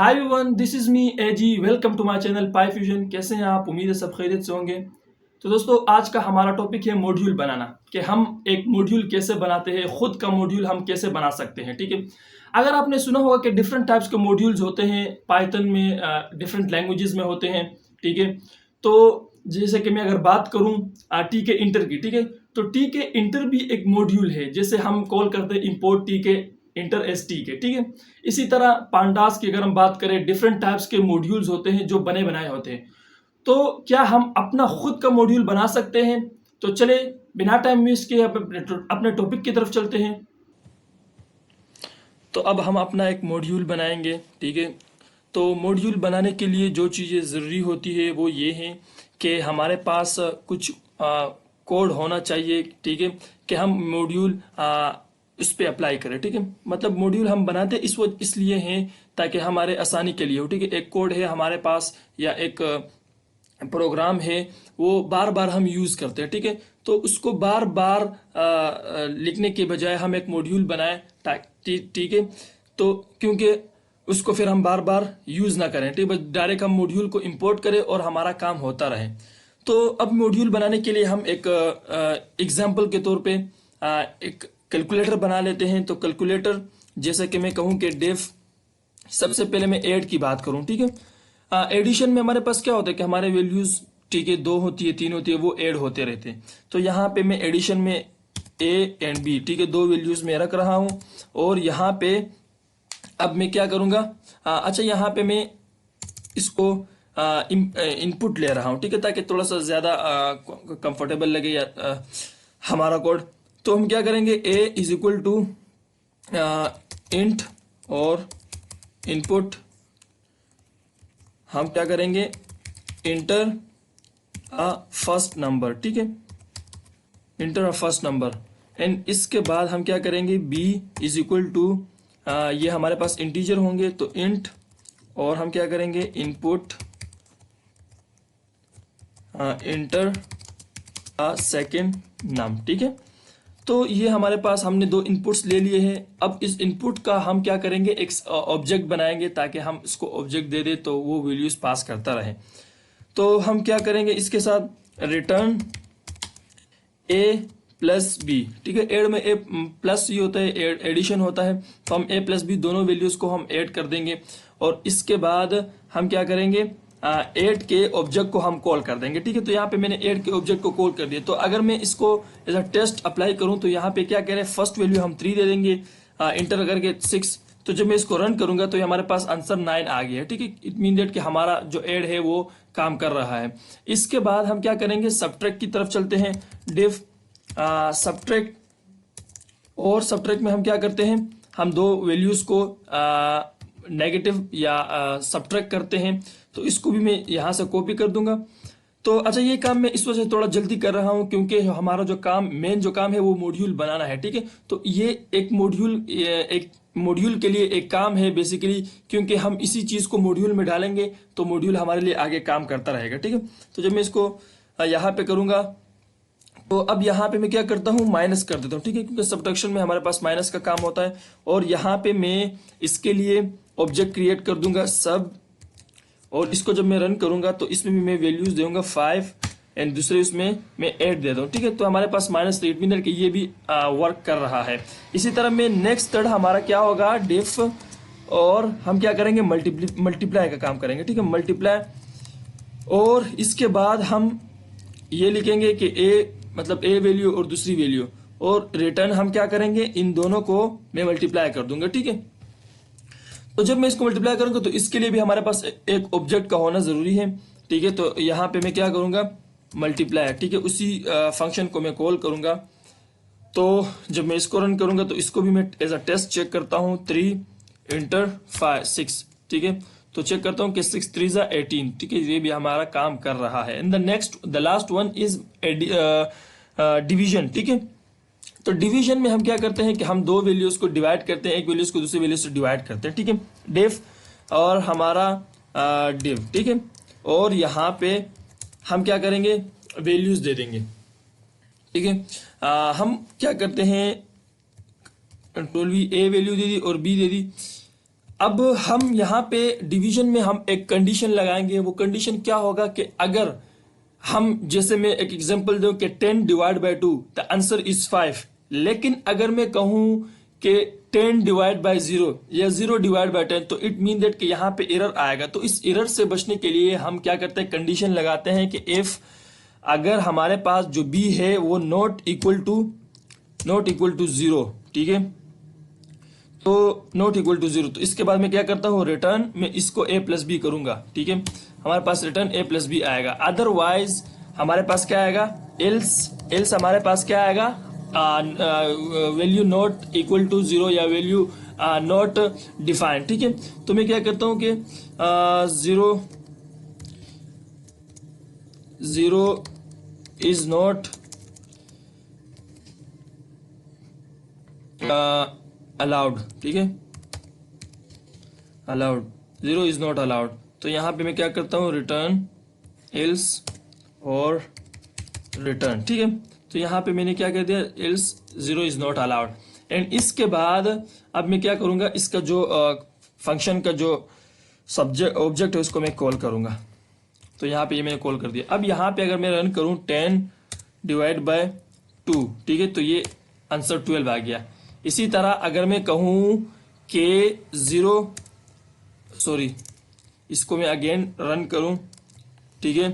Hi everyone, this is me AG. Welcome to my channel Pie Fusion. कैसे हैं आप? उम्मीद है सब खैरियत से होंगे। तो दोस्तों, आज का हमारा टॉपिक है मॉड्यूल बनाना, कि हम एक मॉड्यूल कैसे बनाते हैं, खुद का मॉड्यूल हम कैसे बना सकते हैं। ठीक है, अगर आपने सुना होगा कि डिफरेंट टाइप्स के मॉड्यूल्स होते हैं पाइथन में, डिफरेंट लैंग्वेजेस में होते हैं। ठीक है, तो जैसे कि मैं अगर बात करूं टी के इंटर की, ठीक है, तो टी के इंटर भी एक मॉड्यूल है, जैसे हम कॉल करते हैं इंपोर्ट टी के इंटर एस टी के। ठीक है, इसी तरह पांडास की अगर हम बात करें, डिफरेंट टाइप्स के मॉड्यूल्स होते हैं जो बने बनाए होते हैं। तो क्या हम अपना खुद का मॉड्यूल बना सकते हैं? तो चले बिना टाइम वेस्ट किए अपने टॉपिक की तरफ चलते हैं। तो अब हम अपना एक मॉड्यूल बनाएंगे। ठीक है, तो मॉड्यूल बनाने के लिए जो चीज़ें ज़रूरी होती है वो ये हैं कि हमारे पास कुछ कोड होना चाहिए। ठीक है, कि हम मॉड्यूल उस पर अप्लाई करें। ठीक है, मतलब मॉड्यूल हम बनाते इसलिए हैं ताकि हमारे आसानी के लिए हो। ठीक है, एक कोड है हमारे पास या एक प्रोग्राम है, वो बार बार हम यूज़ करते हैं। ठीक है, तो उसको बार बार लिखने के बजाय हम एक मॉड्यूल बनाएं। ठीक है, तो क्योंकि उसको फिर हम बार बार यूज़ ना करें। ठीक है, बस डायरेक्ट हम मॉड्यूल को इंपोर्ट करें और हमारा काम होता रहे। तो अब मॉड्यूल बनाने के लिए हम एक एग्जाम्पल के तौर पे एक कैलकुलेटर बना लेते हैं। तो कैलकुलेटर, जैसे कि मैं कहूँ कि डेफ, सबसे पहले मैं ऐड की बात करूं। ठीक है, एडिशन में हमारे पास क्या होता है कि हमारे वैल्यूज, ठीक है, 2 होती है, 3 होती है, वो ऐड होते रहते हैं। तो यहाँ पे मैं एडिशन में ए एंड बी, ठीक है, 2 वैल्यूज में रख रहा हूं। और यहाँ पे अब मैं क्या करूंगा, अच्छा, यहाँ पे मैं इसको इनपुट ले रहा हूँ। ठीक है, ताकि थोड़ा सा ज्यादा कंफर्टेबल लगे या हमारा कोड। तो हम क्या करेंगे, ए इज इक्वल टू इंट, और इनपुट हम क्या करेंगे, इंटर अ फर्स्ट नंबर। ठीक है, inter a first number. And इसके बाद हम क्या करेंगे, बी इज इक्वल टू, ये हमारे पास इंटीजर होंगे तो इंट, और हम क्या करेंगे, इनपुट इंटर अ सेकेंड नम। ठीक है, तो ये हमारे पास हमने 2 इनपुट्स ले लिए हैं। अब इस इनपुट का हम क्या करेंगे, एक ऑब्जेक्ट बनाएंगे, ताकि हम इसको ऑब्जेक्ट दे दे तो वो वैल्यूज पास करता रहे। तो हम क्या करेंगे, इसके साथ रिटर्न ए प्लस बी। ठीक है, एड में ए प्लस ही होता है, एडिशन होता है, तो हम ए प्लस बी दोनों वैल्यूज को हम ऐड कर देंगे। और इसके बाद हम क्या करेंगे, ऐड के ऑब्जेक्ट को हम कॉल कर देंगे। ठीक है, तो यहाँ पे मैंने ऐड के ऑब्जेक्ट को कॉल कर दिया। तो अगर मैं इसको एज अ टेस्ट अप्लाई करूँ तो यहाँ पे क्या कह रहे हैं, फर्स्ट वैल्यू हम 3 दे देंगे, इंटर करके 6। तो जब मैं इसको रन करूंगा तो हमारे पास आंसर 9 आ गया है। ठीक है, इट मीन दैट कि हमारा जो ऐड है वो काम कर रहा है। इसके बाद हम क्या करेंगे, सबट्रैक्ट की तरफ चलते हैं। डिफ सबट्रैक्ट, और सबट्रैक्ट में हम क्या करते हैं, हम 2 वैल्यूज को नेगेटिव या सबट्रैक्ट करते हैं। तो इसको भी मैं यहाँ से कॉपी कर दूंगा। तो अच्छा, ये काम मैं इस वजह से थोड़ा जल्दी कर रहा हूँ क्योंकि हमारा जो काम, मेन जो काम है वो मॉड्यूल बनाना है। ठीक है, तो ये एक मॉड्यूल के लिए एक काम है बेसिकली, क्योंकि हम इसी चीज को मॉड्यूल में डालेंगे तो मॉड्यूल हमारे लिए आगे काम करता रहेगा। ठीक है, तो जब मैं इसको यहाँ पे करूंगा, तो अब यहाँ पे मैं क्या करता हूँ, माइनस कर देता हूँ। ठीक है, क्योंकि सब्ट्रैक्शन में हमारे पास माइनस का काम होता है। और यहाँ पे मैं इसके लिए ऑब्जेक्ट क्रिएट कर दूंगा सब, और इसको जब मैं रन करूंगा तो इसमें भी मैं वैल्यूज दूंगा 5, एंड दूसरे उसमें मैं 8 देता हूँ। ठीक है, तो हमारे पास -3 मीनर के ये भी वर्क कर रहा है। इसी तरह में नेक्स्ट थर्ड हमारा क्या होगा, डिफ, और हम क्या करेंगे, मल्टीप्लाई का काम करेंगे। ठीक है, मल्टीप्लाई, और इसके बाद हम ये लिखेंगे कि ए मतलब ए वैल्यू और दूसरी वैल्यू, और रिटर्न हम क्या करेंगे, इन दोनों को मैं मल्टीप्लाई कर दूंगा। ठीक है, तो जब मैं इसको मल्टीप्लाई करूंगा तो इसके लिए भी हमारे पास एक ऑब्जेक्ट का होना जरूरी है। ठीक है, तो यहाँ पे मैं क्या करूंगा, मल्टीप्लाई। ठीक है, उसी फंक्शन को मैं कॉल करूंगा। तो जब मैं इसको रन करूंगा तो इसको भी मैं एज अ टेस्ट चेक करता हूँ, 3 इंटर 5 6। ठीक है, तो चेक करता हूँ कि 6 3 18। ठीक है, ये भी हमारा काम कर रहा है। And the last one is division. ठीक है, तो डिवीजन में हम क्या करते हैं कि हम 2 वैल्यूज को डिवाइड करते हैं, एक वैल्यूज को दूसरी वैल्यूज से डिवाइड करते हैं। ठीक है, डेफ और हमारा डिव। ठीक है, और यहाँ पे हम क्या करेंगे, वैल्यूज दे देंगे। ठीक है, हम क्या करते हैं, कंट्रोल वी, ए वैल्यू दे दी और बी दे दी। अब हम यहाँ पे डिवीजन में हम एक कंडीशन लगाएंगे। वो कंडीशन क्या होगा कि अगर हम, जैसे मैं एक एग्जांपल दूं कि 10 divide by 2 the answer is 5, लेकिन अगर मैं कहूं कि 10 डिवाइड बाय 0 या 0 डिवाइड बाय 10, तो इट मीन दैट कि यहाँ पे एरर आएगा। तो इस एरर से बचने के लिए हम क्या करते हैं, कंडीशन लगाते हैं कि इफ अगर हमारे पास जो b है वो नॉट इक्वल टू 0, ठीक है, तो नॉट इक्वल टू 0, तो इसके बाद मैं क्या करता हूँ, रिटर्न में इसको a प्लस बी करूंगा, ठीक है, हमारे पास रिटर्न a प्लस बी आएगा। अदरवाइज हमारे पास क्या आएगा, एल्स हमारे पास क्या आएगा, वैल्यू नॉट इक्वल टू 0 या वैल्यू नॉट डिफाइंड, ठीक है। तो मैं क्या करता हूँ कि 0 इज नॉट अलाउड, ठीक है, अलाउड, 0 इज नॉट अलाउड। तो यहाँ पे मैं क्या करता हूँ, रिटर्न एल्स और रिटर्न, ठीक है। तो यहाँ पे मैंने क्या कर दिया, else 0 is not allowed. And इसके बाद अब मैं क्या करूँगा, इसका जो फंक्शन का जो सब्जेक्ट ऑब्जेक्ट है उसको मैं कॉल करूँगा। तो यहाँ पे ये मैंने कॉल कर दिया। अब यहाँ पे अगर मैं रन करूँ 10 डिवाइड बाय 2, ठीक है, तो ये आंसर 12 आ गया। इसी तरह अगर मैं कहूँ कि इसको मैं अगेन रन करूँ, ठीक है,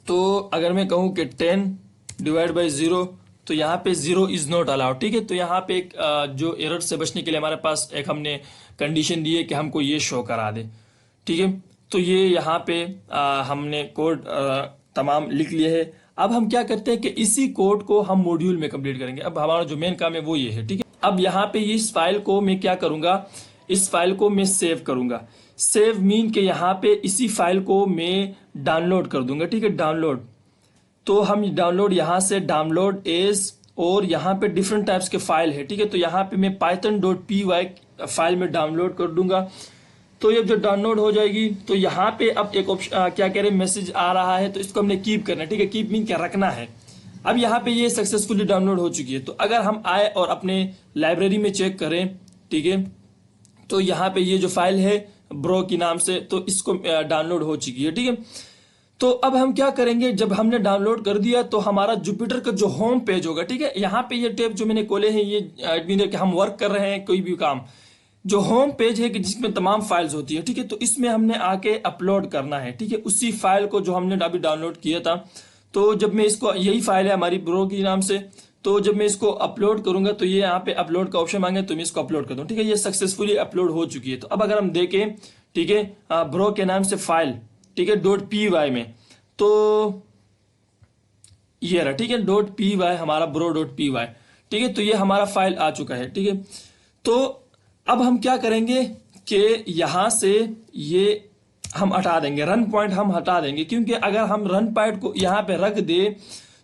तो अगर मैं कहूँ कि 10 डिवाइड बाय 0, तो यहाँ पे 0 इज नॉट अलाउड, ठीक है। तो यहाँ पे एक जो एरर से बचने के लिए हमारे पास एक हमने कंडीशन दी है कि हमको ये शो करा दे, ठीक है। तो ये यहाँ पे हमने कोड तमाम लिख लिए है। अब हम क्या करते हैं कि इसी कोड को हम मॉड्यूल में कंप्लीट करेंगे। अब हमारा जो मेन काम है वो ये है, ठीक है। अब यहाँ पे इस फाइल को मैं क्या करूंगा, इस फाइल को मैं सेव करूंगा। सेव मीन के यहाँ पे इसी फाइल को मैं डाउनलोड कर दूंगा, ठीक है, डाउनलोड। तो हम डाउनलोड यहाँ से डाउनलोड एज, और यहाँ पे डिफरेंट टाइप्स के फाइल है, ठीक है। तो यहाँ पे मैं python.py फाइल में डाउनलोड कर दूंगा। तो ये जो डाउनलोड हो जाएगी, तो यहाँ पे अब एक ऑप्शन क्या कह रहे हैं, मैसेज आ रहा है, तो इसको हमने कीप करना है, ठीक है, कीप मीन क्या रखना है। अब यहाँ पे ये सक्सेसफुली डाउनलोड हो चुकी है। तो अगर हम आए और अपने लाइब्रेरी में चेक करें, ठीक है, तो यहाँ पे ये जो फाइल है ब्रो की नाम से, तो इसको डाउनलोड हो चुकी है, ठीक है। तो अब हम क्या करेंगे, जब हमने डाउनलोड कर दिया तो हमारा जुपिटर का जो होम पेज होगा, ठीक है, यहाँ पे ये टैब जो मैंने खोले हैं, ये एडमिन कि हम वर्क कर रहे हैं कोई भी काम, जो होम पेज है कि जिसमें तमाम फाइल्स होती है, ठीक है। तो इसमें हमने आके अपलोड करना है, ठीक है, उसी फाइल को जो हमने अभी डाउनलोड किया था। तो जब मैं इसको, यही फाइल है हमारी ब्रो की नाम से, तो जब मैं इसको अपलोड करूंगा तो ये यहाँ पे अपलोड का ऑप्शन मांगे, तो मैं इसको अपलोड कर दूं, ठीक है। ये सक्सेसफुली अपलोड हो चुकी है। तो अब अगर हम देखें, ठीक है, ब्रो के नाम से फाइल, ठीक है, .py में, तो ये रहा, ठीक है, .py हमारा bro.py, ठीक है। तो ये हमारा फाइल आ चुका है, ठीक है। तो अब हम क्या करेंगे कि यहां से ये हम हटा देंगे, रन पॉइंट हम हटा देंगे, क्योंकि अगर हम रन पॉइंट को यहाँ पे रख दे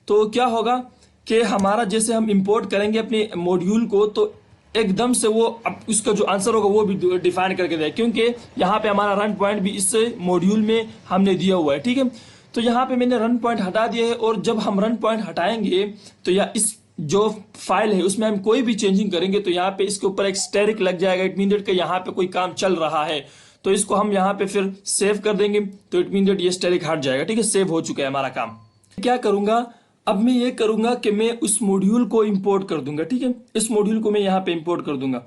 तो क्या होगा कि हमारा, जैसे हम इंपोर्ट करेंगे अपने मॉड्यूल को, तो एकदम से वो उसका जो आंसर होगा वो भी डिफाइन करके दे, क्योंकि यहाँ पे हमारा रन पॉइंट भी इस मॉड्यूल में हमने दिया हुआ है, ठीक है। तो यहाँ पे मैंने रन पॉइंट हटा दिया है, और जब हम रन पॉइंट हटाएंगे तो या इस जो फाइल है उसमें हम कोई भी चेंजिंग करेंगे तो यहाँ पे इसके ऊपर एक स्टेरिक लग जाएगा। इट मीन दैट कि यहाँ पे कोई काम चल रहा है, तो इसको हम यहाँ पे फिर सेव कर देंगे, तो इट मीन दैट ये स्टेरिक हट जाएगा, ठीक है, सेव हो चुका है हमारा काम। क्या करूंगा, अब मैं ये करूंगा कि मैं उस मॉड्यूल को इंपोर्ट कर दूंगा, ठीक है, इस मॉड्यूल को मैं यहाँ पे इंपोर्ट कर दूंगा।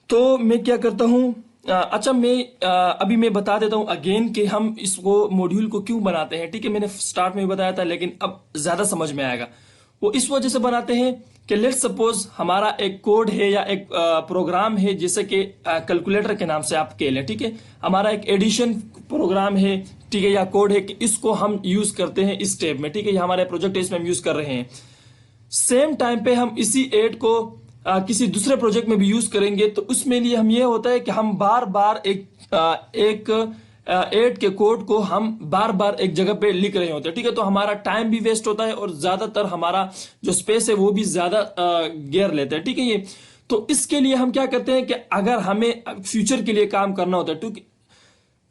तो मैं क्या करता हूँ, अच्छा मैं अभी मैं बता देता हूँ अगेन कि हम इसको मॉड्यूल को क्यों बनाते हैं, ठीक है। मैंने स्टार्ट में भी बताया था, लेकिन अब ज्यादा समझ में आएगा। वो इस वजह से बनाते हैं कि लेट्स सपोज हमारा एक कोड है या एक प्रोग्राम है, जैसे कि कैलकुलेटर के नाम से आप कह लें, ठीक है, हमारा एक एडिशन प्रोग्राम है, ठीक है, या कोड है कि इसको हम यूज करते हैं इस स्टेप में, ठीक है, ये हमारा प्रोजेक्ट है, इसमें हम यूज कर रहे हैं। सेम टाइम पे हम इसी एड को किसी दूसरे प्रोजेक्ट में भी यूज करेंगे, तो उसमें लिए हम ये होता है कि हम बार बार एक एड के कोड को हम बार बार एक जगह पे लिख रहे होते हैं, ठीक है। तो हमारा टाइम भी वेस्ट होता है, और ज्यादातर हमारा जो स्पेस है वो भी ज्यादा घेर लेते हैं, ठीक है ये। तो इसके लिए हम क्या करते हैं कि अगर हमें फ्यूचर के लिए काम करना होता है, तो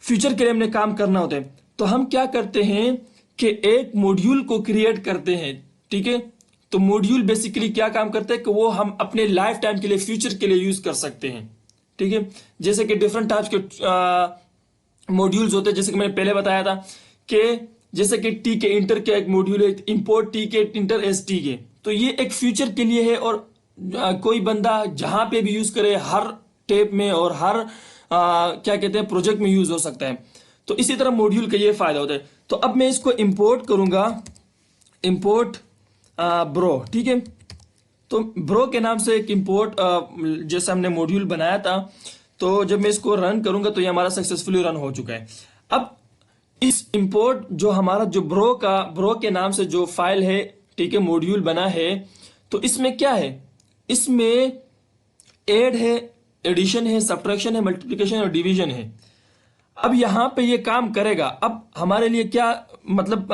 फ्यूचर के लिए हमने काम करना होता है, तो हम क्या करते हैं कि एक मॉड्यूल को क्रिएट करते हैं, ठीक है। तो मॉड्यूल बेसिकली क्या काम करते हैं कि वो हम अपने लाइफ टाइम के लिए, फ्यूचर के लिए यूज कर सकते हैं, ठीक है। जैसे कि डिफरेंट टाइप्स के मॉड्यूल्स होते हैं, जैसे कि मैंने पहले बताया था कि जैसे कि टी के इंटर का एक मॉड्यूल है, इंपोर्ट टी के इंटर एस टी के, तो ये एक फ्यूचर के लिए है और कोई बंदा जहां पे भी यूज करे हर टेप में और हर क्या कहते हैं प्रोजेक्ट में यूज हो सकता है। तो इसी तरह मॉड्यूल का ये फायदा होता है। तो अब मैं इसको इंपोर्ट करूंगा, इंपोर्ट ब्रो, ठीक है। तो ब्रो के नाम से एक इंपोर्ट जैसे हमने मॉड्यूल बनाया था, तो जब मैं इसको रन करूंगा तो ये हमारा सक्सेसफुली रन हो चुका है। अब इस इंपोर्ट जो हमारा जो ब्रो के नाम से जो फाइल है, ठीक है, मॉड्यूल बना है, तो इसमें क्या है, इसमें ऐड है, एडिशन है, सब्ट्रैक्शन है, मल्टीप्लिकेशन और डिवीजन है। अब यहां पे ये काम करेगा। अब हमारे लिए क्या मतलब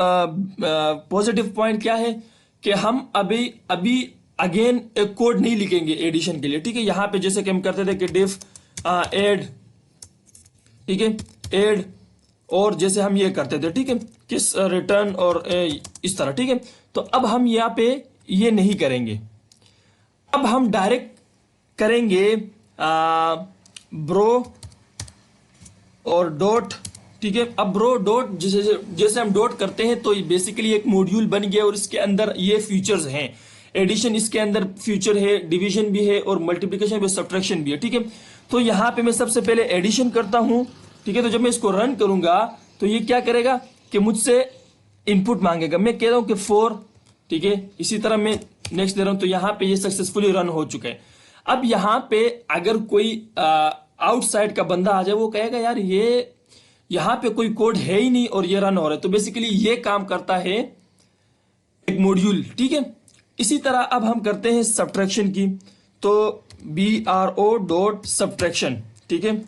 पॉजिटिव पॉइंट क्या है कि हम अभी अगेन एक कोड नहीं लिखेंगे एडिशन के लिए, ठीक है। यहां पे जैसे कि हम करते थे कि डिफ ऐड, ठीक है, ऐड, और जैसे हम ये करते थे, ठीक है, किस रिटर्न और इस तरह, ठीक है। तो अब हम यहाँ पे ये नहीं करेंगे। अब हम डायरेक्ट करेंगे ब्रो और डॉट, ठीक है। अब ब्रो डॉट जैसे हम डॉट करते हैं तो बेसिकली एक मॉड्यूल बन गया और इसके अंदर ये फीचर्स हैं। एडिशन इसके अंदर फ्यूचर है, डिवीजन भी है और मल्टीप्लिकेशन भी, सब्ट्रैक्शन भी है, ठीक है। तो यहां पे मैं सबसे पहले एडिशन करता हूं, ठीक है। तो जब मैं इसको रन करूंगा तो ये क्या करेगा कि मुझसे इनपुट मांगेगा। मैं कह रहा हूं कि 4, ठीक है। इसी तरह मैं नेक्स्ट दे रहा हूं, तो यहां पे ये सक्सेसफुली रन हो चुका है। अब यहां पे अगर कोई आउटसाइड का बंदा आ जाए, वो कहेगा यार ये यहां पे कोई कोड है ही नहीं और ये रन हो रहा है। तो बेसिकली ये काम करता है एक मॉड्यूल, ठीक है। इसी तरह अब हम करते हैं सब्ट्रैक्शन की, तो BRO डॉट सब्ट्रैक्शन, ठीक है।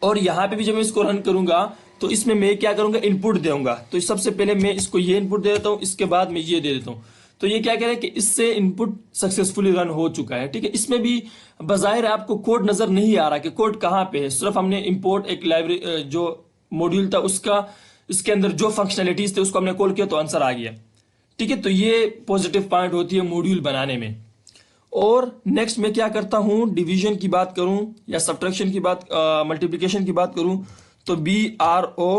और यहां पे भी जब मैं इसको रन करूंगा तो इसमें मैं क्या करूंगा, इनपुट दूंगा। तो सबसे पहले मैं इसको ये इनपुट दे देता हूं, इसके बाद मैं ये दे देता हूं। तो ये क्या कह रहा है कि इससे इनपुट सक्सेसफुली रन हो चुका है, ठीक है। इसमें भी बजाहिर आपको कोड नजर नहीं आ रहा कि कोड कहां पे है, सिर्फ हमने इंपोर्ट एक लाइब्रेरी जो मॉड्यूल था उसका, इसके अंदर जो फंक्शनलिटीज थे उसको हमने कॉल किया तो आंसर आ गया, ठीक है। तो ये पॉजिटिव पॉइंट होती है मॉड्यूल बनाने में। और नेक्स्ट मैं क्या करता हूं, डिवीजन की बात करूं या सब्ट्रैक्शन की बात, मल्टीप्लिकेशन की बात करूं, तो BRO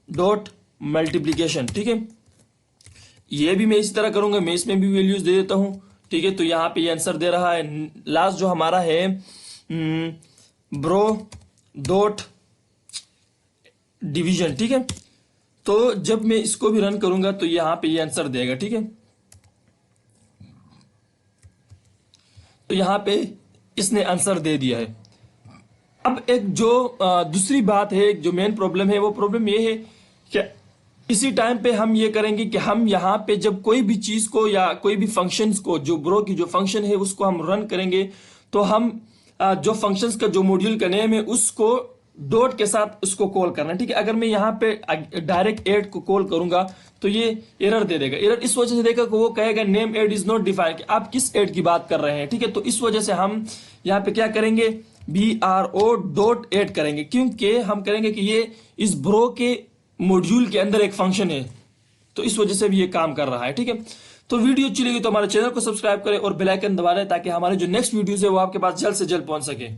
डॉट मल्टीप्लिकेशन, ठीक है। ये भी मैं इसी तरह करूंगा, मैं इसमें भी वैल्यूज दे देता हूं, ठीक है। तो यहां पे ये आंसर दे रहा है। लास्ट जो हमारा है ब्रो डॉट डिवीजन, ठीक है। तो जब मैं इसको भी रन करूंगा तो यहां पे ये आंसर देगा, ठीक है। तो यहां पे इसने आंसर दे दिया है। अब एक जो दूसरी बात है, जो मेन प्रॉब्लम है, वो प्रॉब्लम ये है कि इसी टाइम पे हम ये करेंगे कि हम यहाँ पे जब कोई भी चीज को या कोई भी फंक्शंस को, जो ब्रो की जो फंक्शन है उसको हम रन करेंगे, तो हम जो फंक्शंस का जो मॉड्यूल का नेम है उसको डॉट के साथ उसको कॉल करना है, ठीक है। अगर मैं यहाँ पे डायरेक्ट ऐड को कॉल करूंगा तो ये एरर दे देगा। एरर इस वजह से देगा कि वो कहेगा name add is not defined, कि आप किस ऐड की बात कर रहे हैं, ठीक है। तो इस वजह से हम यहाँ पे क्या करेंगे, BRO डॉट ऐड करेंगे, क्योंकि हम करेंगे कि ये इस ब्रो के मॉड्यूल के अंदर एक फंक्शन है, तो इस वजह से भी ये काम कर रहा है, ठीक है। तो वीडियो अच्छी लगी तो हमारे चैनल को सब्सक्राइब करें और बेल आइकन दबा दें ताकि हमारे जो नेक्स्ट वीडियोस है वो आपके पास जल्द से जल्द पहुंच सके।